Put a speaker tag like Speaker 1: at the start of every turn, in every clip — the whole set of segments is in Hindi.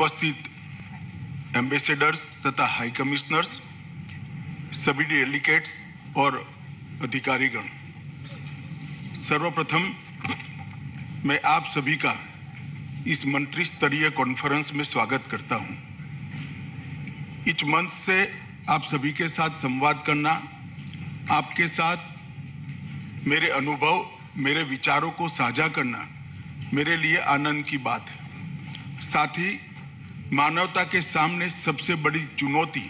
Speaker 1: उपस्थित एम्बेसडर्स तथा हाई कमिश्नर्स, सभी डेलीगेट्स और अधिकारीगण, सर्वप्रथम मैं आप सभी का इस मंत्री स्तरीय कॉन्फ्रेंस में स्वागत करता हूं। इस मंच से आप सभी के साथ संवाद करना, आपके साथ मेरे अनुभव, मेरे विचारों को साझा करना मेरे लिए आनंद की बात है। साथ ही मानवता के सामने सबसे बड़ी चुनौती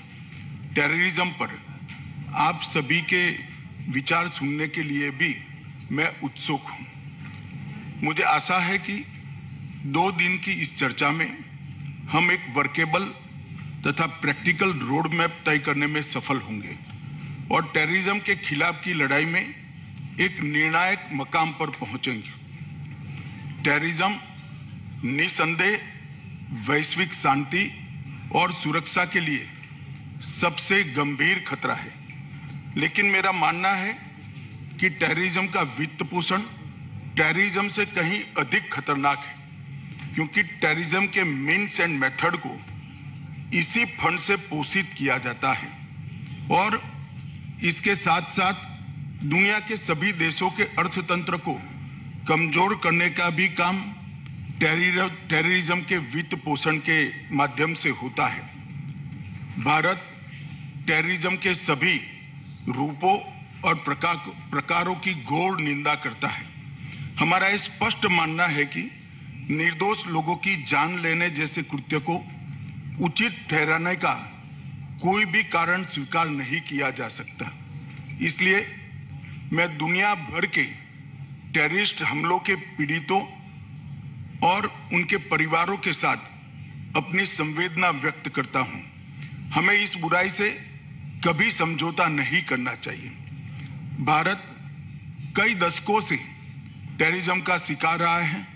Speaker 1: टेररिज्म पर आप सभी के विचार सुनने के लिए भी मैं उत्सुक हूं। मुझे आशा है कि 2 दिन की इस चर्चा में हम एक वर्केबल तथा प्रैक्टिकल रोड मैप तय करने में सफल होंगे और टेररिज्म के खिलाफ की लड़ाई में एक निर्णायक मकाम पर पहुंचेंगे। टेररिज्म निसंदेह वैश्विक शांति और सुरक्षा के लिए सबसे गंभीर खतरा है, लेकिन मेरा मानना है कि टेररिज्म का वित्त पोषण टेररिज्म से कहीं अधिक खतरनाक है, क्योंकि टेररिज्म के मीन्स एंड मेथड को इसी फंड से पोषित किया जाता है और इसके साथ साथ दुनिया के सभी देशों के अर्थतंत्र को कमजोर करने का भी काम टेररिज्म के वित्त पोषण के माध्यम से होता है। भारत टेररिज्म के सभी रूपों और प्रकारों की घोर निंदा करता है। हमारा स्पष्ट मानना है कि निर्दोष लोगों की जान लेने जैसे कृत्य को उचित ठहराने का कोई भी कारण स्वीकार नहीं किया जा सकता। इसलिए मैं दुनिया भर के टेररिस्ट हमलों के पीड़ितों और उनके परिवारों के साथ अपनी संवेदना व्यक्त करता हूं। हमें इस बुराई से कभी समझौता नहीं करना चाहिए। भारत कई दशकों से टेररिज्म का शिकार रहा है,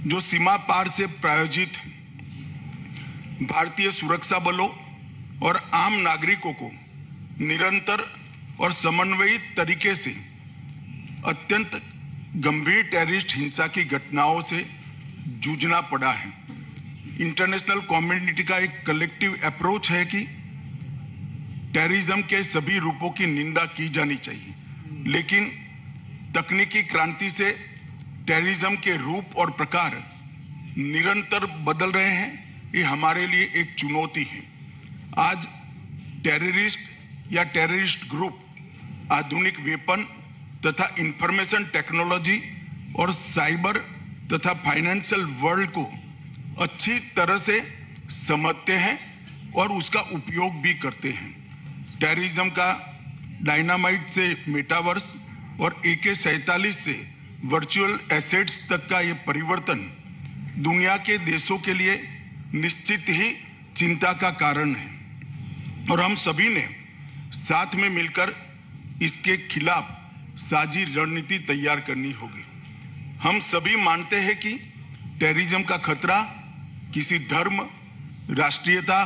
Speaker 1: जो सीमा पार से प्रायोजित है। भारतीय सुरक्षा बलों और आम नागरिकों को निरंतर और समन्वयित तरीके से अत्यंत गंभीर टेररिस्ट हिंसा की घटनाओं से जूझना पड़ा है। इंटरनेशनल कम्युनिटी का एक कलेक्टिव अप्रोच है कि टेररिज्म के सभी रूपों की निंदा की जानी चाहिए, लेकिन तकनीकी क्रांति से टेररिज्म के रूप और प्रकार निरंतर बदल रहे हैं। ये हमारे लिए एक चुनौती है। आज टेररिस्ट या टेररिस्ट ग्रुप आधुनिक वेपन तथा इंफॉर्मेशन टेक्नोलॉजी और साइबर तथा फाइनेंशियल वर्ल्ड को अच्छी तरह से समझते हैं और उसका उपयोग भी करते हैं। टेररिज्म का डायनामाइट से मेटावर्स और AK-47 से वर्चुअल एसेट्स तक का ये परिवर्तन दुनिया के देशों के लिए निश्चित ही चिंता का कारण है और हम सभी ने साथ में मिलकर इसके खिलाफ साझी रणनीति तैयार करनी होगी। हम सभी मानते हैं कि टेररिज्म का खतरा किसी धर्म, राष्ट्रीयता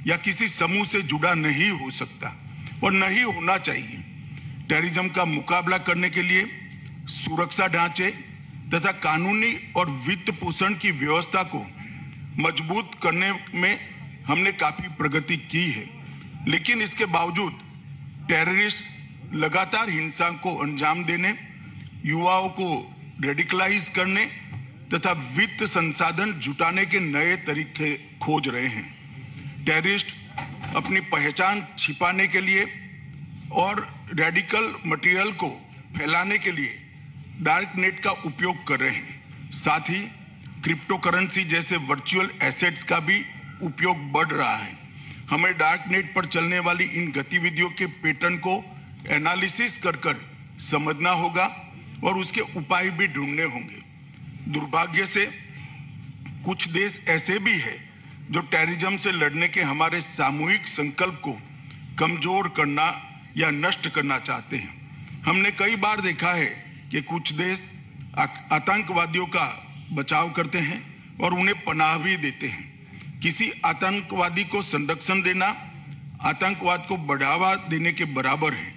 Speaker 1: या किसी समूह से जुड़ा नहीं हो सकता और नहीं होना चाहिए। टेररिज्म का मुकाबला करने के लिए सुरक्षा ढांचे तथा कानूनी और वित्त पोषण की व्यवस्था को मजबूत करने में हमने काफी प्रगति की है, लेकिन इसके बावजूद टेररिस्ट लगातार हिंसा को अंजाम देने, युवाओं को रेडिकलाइज करने तथा वित्त संसाधन जुटाने के नए तरीके खोज रहे हैं। टेररिस्ट अपनी पहचान छिपाने के लिए और रेडिकल मटेरियल को फैलाने के लिए डार्क नेट का उपयोग कर रहे हैं। साथ ही क्रिप्टो करेंसी जैसे वर्चुअल एसेट्स का भी उपयोग बढ़ रहा है। हमें डार्क नेट पर चलने वाली इन गतिविधियों के पैटर्न को एनालिसिस कर समझना होगा और उसके उपाय भी ढूंढने होंगे। दुर्भाग्य से कुछ देश ऐसे भी हैं जो टेररिज्म से लड़ने के हमारे सामूहिक संकल्प को कमजोर करना या नष्ट करना चाहते हैं। हमने कई बार देखा है कि कुछ देश आतंकवादियों का बचाव करते हैं और उन्हें पनाह भी देते हैं। किसी आतंकवादी को संरक्षण देना आतंकवाद को बढ़ावा देने के बराबर है।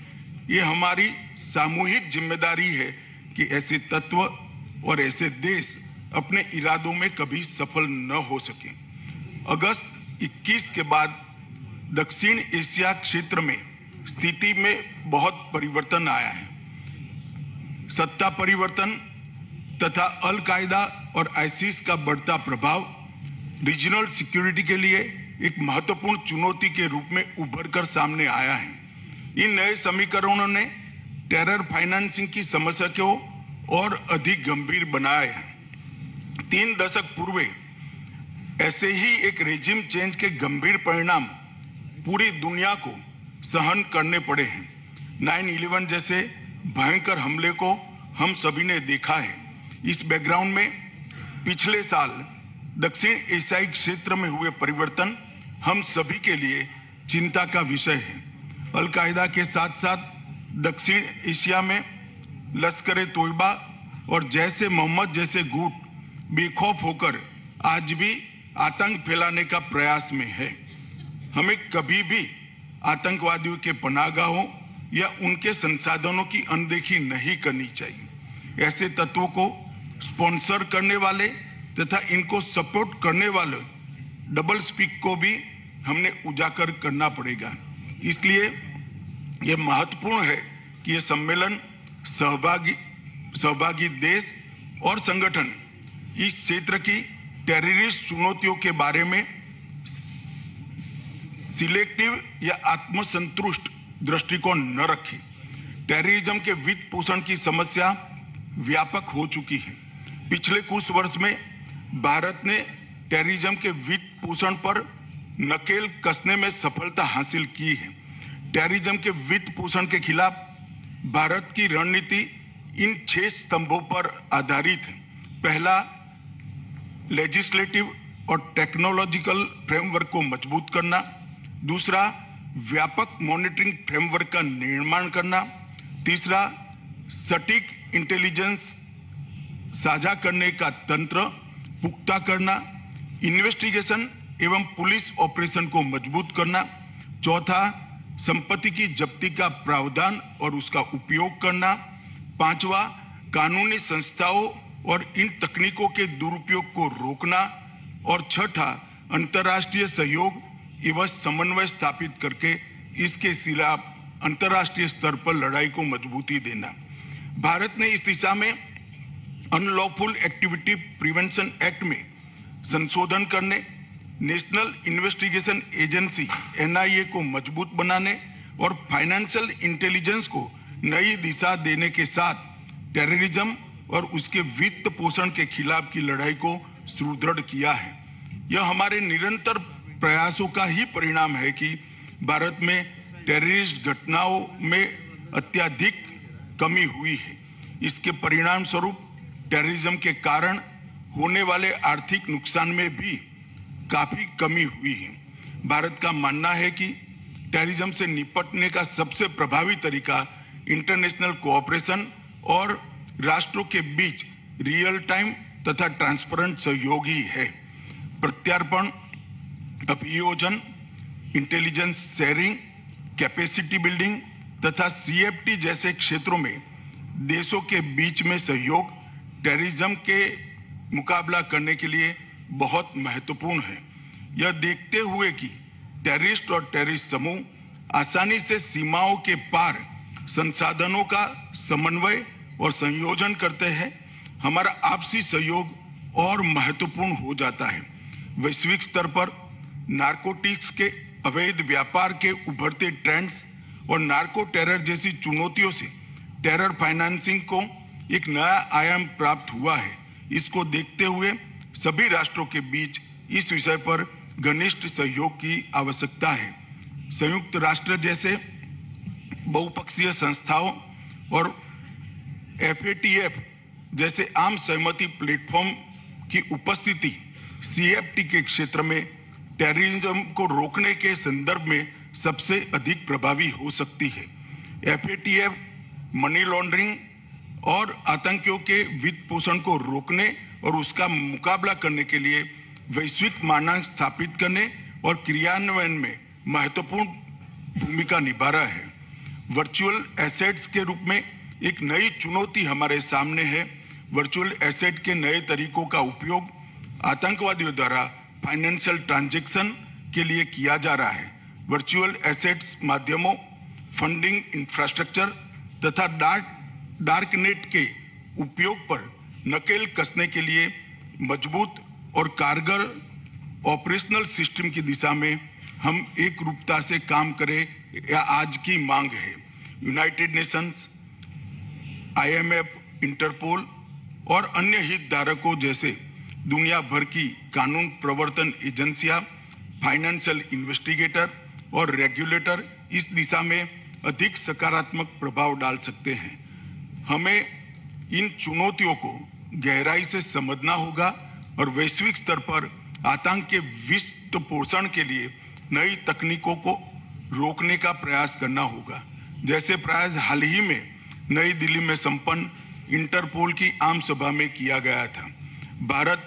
Speaker 1: ये हमारी सामूहिक जिम्मेदारी है कि ऐसे तत्व और ऐसे देश अपने इरादों में कभी सफल न हो सके। अगस्त 21 के बाद दक्षिण एशिया क्षेत्र में स्थिति में बहुत परिवर्तन आया है। सत्ता परिवर्तन तथा अल कायदा और आईसिस का बढ़ता प्रभाव रीजनल सिक्योरिटी के लिए एक महत्वपूर्ण चुनौती के रूप में उभर कर सामने आया है। इन नए समीकरणों ने टेरर फाइनेंसिंग की समस्या को और अधिक गंभीर बनाया है। 3 दशक पूर्व ऐसे ही एक रेजिम चेंज के गंभीर परिणाम पूरी दुनिया को सहन करने पड़े हैं। 9/11 जैसे भयंकर हमले को हम सभी ने देखा है। इस बैकग्राउंड में पिछले साल दक्षिण एशियाई क्षेत्र में हुए परिवर्तन हम सभी के लिए चिंता का विषय है। अल कायदा के साथ साथ दक्षिण एशिया में लश्कर ए तोयबा और जैश ए मोहम्मद जैसे गुट बेखौफ होकर आज भी आतंक फैलाने का प्रयास में है। हमें कभी भी आतंकवादियों के पनाहगाहों या उनके संसाधनों की अनदेखी नहीं करनी चाहिए। ऐसे तत्वों को स्पॉन्सर करने वाले तथा इनको सपोर्ट करने वाले डबल स्पीक को भी हमने उजागर करना पड़ेगा। इसलिए यह महत्वपूर्ण है कि यह सम्मेलन सहभागी देश और संगठन इस क्षेत्र की टेररिस्ट चुनौतियों के बारे में सिलेक्टिव या आत्मसंतुष्ट दृष्टिकोण न रखें। टेररिज्म के वित्त पोषण की समस्या व्यापक हो चुकी है। पिछले कुछ वर्ष में भारत ने टेररिज्म के वित्त पोषण पर नकेल कसने में सफलता हासिल की है। टेररिज्म के वित्त पोषण के खिलाफ भारत की रणनीति इन 6 स्तंभों पर आधारित है। पहला, लेजिस्लेटिव और टेक्नोलॉजिकल फ्रेमवर्क को मजबूत करना। दूसरा, व्यापक मॉनिटरिंग फ्रेमवर्क का निर्माण करना। तीसरा, सटीक इंटेलिजेंस साझा करने का तंत्र पुख्ता करना। इन्वेस्टिगेशन एवं पुलिस ऑपरेशन को मजबूत करना। चौथा, संपत्ति की जब्ती का प्रावधान और उसका उपयोग करना। पांचवा, कानूनी संस्थाओं और इन तकनीकों के दुरुपयोग को रोकना। और छठा, अंतर्राष्ट्रीय सहयोग एवं समन्वय स्थापित करके इसके खिलाफ अंतर्राष्ट्रीय स्तर पर लड़ाई को मजबूती देना। भारत ने इस दिशा में अनलॉफुल एक्टिविटी प्रिवेंशन एक्ट में संशोधन करने, नेशनल इन्वेस्टिगेशन एजेंसी NIA को मजबूत बनाने और फाइनेंशियल इंटेलिजेंस को नई दिशा देने के साथ टेररिज्म और उसके वित्त पोषण के खिलाफ की लड़ाई को सुदृढ़ किया है। यह हमारे निरंतर प्रयासों का ही परिणाम है कि भारत में टेररिस्ट घटनाओं में अत्यधिक कमी हुई है। इसके परिणाम स्वरूप टेररिज्म के कारण होने वाले आर्थिक नुकसान में भी काफी कमी हुई है। भारत का मानना है कि टेररिज्म से निपटने का सबसे प्रभावी तरीका इंटरनेशनल कोऑपरेशन और राष्ट्रों के बीच रियल टाइम तथा ट्रांसपेरेंट सहयोग ही है। प्रत्यार्पण, अभियोजन, इंटेलिजेंस शेयरिंग, कैपेसिटी बिल्डिंग तथा CFT जैसे क्षेत्रों में देशों के बीच में सहयोग टेररिज्म के मुकाबला करने के लिए बहुत महत्वपूर्ण है। यह देखते हुए कि टेररिस्ट और टेररिस्ट समूह आसानी से सीमाओं के पार संसाधनों का समन्वय और संयोजन करते हैं, हमारा आपसी सहयोग और महत्वपूर्ण हो जाता है। वैश्विक स्तर पर नारकोटिक्स के अवैध व्यापार के उभरते ट्रेंड्स और नार्को टेरर जैसी चुनौतियों से टेरर फाइनेंसिंग को एक नया आयाम प्राप्त हुआ है। इसको देखते हुए सभी राष्ट्रों के बीच इस विषय पर घनिष्ठ सहयोग की आवश्यकता है। संयुक्त राष्ट्र जैसे बहुपक्षीय संस्थाओं और FATF जैसे आम सहमति प्लेटफॉर्म की उपस्थिति CFT के क्षेत्र में टेररिज्म को रोकने के संदर्भ में सबसे अधिक प्रभावी हो सकती है। FATF मनी लॉन्ड्रिंग और आतंकियों के वित्त पोषण को रोकने और उसका मुकाबला करने के लिए वैश्विक मानक स्थापित करने और क्रियान्वयन में महत्वपूर्ण भूमिका निभा रहा है। वर्चुअल एसेट्स के रूप में एक नई चुनौती हमारे सामने है। वर्चुअल एसेट के नए तरीकों का उपयोग आतंकवादियों द्वारा फाइनेंशियल ट्रांजैक्शन के लिए किया जा रहा है। वर्चुअल एसेट्स माध्यमों, फंडिंग इंफ्रास्ट्रक्चर तथा डार्क नेट के उपयोग पर नकेल कसने के लिए मजबूत और कारगर ऑपरेशनल सिस्टम की दिशा में हम एक रूपता से काम करें, यह आज की मांग है। यूनाइटेड नेशंस, IMF, इंटरपोल और अन्य हितधारकों जैसे दुनिया भर की कानून प्रवर्तन एजेंसियां, फाइनेंशियल इन्वेस्टिगेटर और रेगुलेटर इस दिशा में अधिक सकारात्मक प्रभाव डाल सकते हैं। हमें इन चुनौतियों को गहराई से समझना होगा और वैश्विक स्तर पर आतंक के वित्त पोषण के लिए नई तकनीकों को रोकने का प्रयास करना होगा। जैसे प्रयास हाल ही में नई दिल्ली में संपन्न इंटरपोल की आम सभा में किया गया था। भारत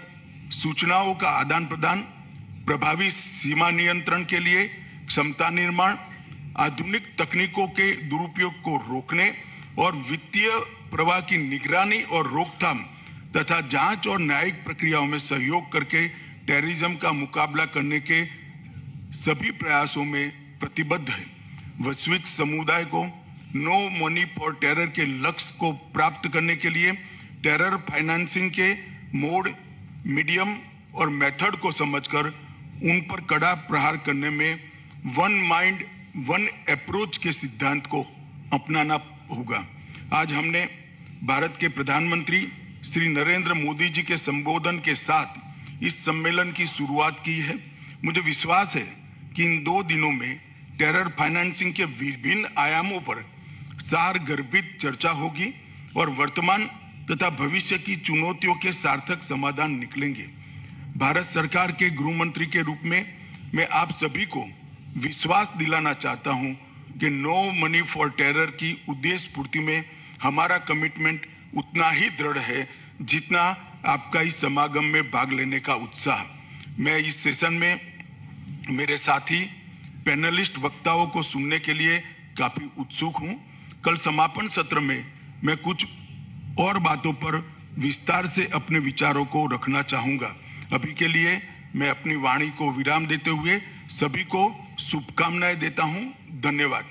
Speaker 1: सूचनाओं का आदान प्रदान, प्रभावी सीमा नियंत्रण के लिए क्षमता निर्माण, आधुनिक तकनीकों के दुरुपयोग को रोकने और वित्तीय प्रवाह की निगरानी और रोकथाम तथा जांच और न्यायिक प्रक्रियाओं में सहयोग करके टेररिज्म का मुकाबला करने के सभी प्रयासों में प्रतिबद्ध है। वैश्विक समुदाय को नो मनी फॉर टेरर के लक्ष्य को प्राप्त करने के लिए टेरर फाइनेंसिंग के मोड, मीडियम और मेथड को समझकर उन पर कड़ा प्रहार करने में वन माइंड वन अप्रोच के सिद्धांत को अपनाना होगा। आज हमने भारत के प्रधानमंत्री श्री नरेंद्र मोदी जी के संबोधन के साथ इस सम्मेलन की शुरुआत की है। मुझे विश्वास है कि इन 2 दिनों में टेरर फाइनेंसिंग के विभिन्न आयामों पर सारगर्भित चर्चा होगी और वर्तमान तथा भविष्य की चुनौतियों के सार्थक समाधान निकलेंगे। भारत सरकार के गृह मंत्री के रूप में मैं आप सभी को विश्वास दिलाना चाहता हूं कि नो मनी फॉर टेरर की उद्देश्य पूर्ति में हमारा कमिटमेंट उतना ही दृढ़ है जितना आपका इस समागम में भाग लेने का उत्साह। मैं इस सेशन में मेरे साथी पैनलिस्ट वक्ताओं को सुनने के लिए काफी उत्सुक हूं। कल समापन सत्र में मैं कुछ और बातों पर विस्तार से अपने विचारों को रखना चाहूंगा। अभी के लिए मैं अपनी वाणी को विराम देते हुए सभी को शुभकामनाएं देता हूं। धन्यवाद।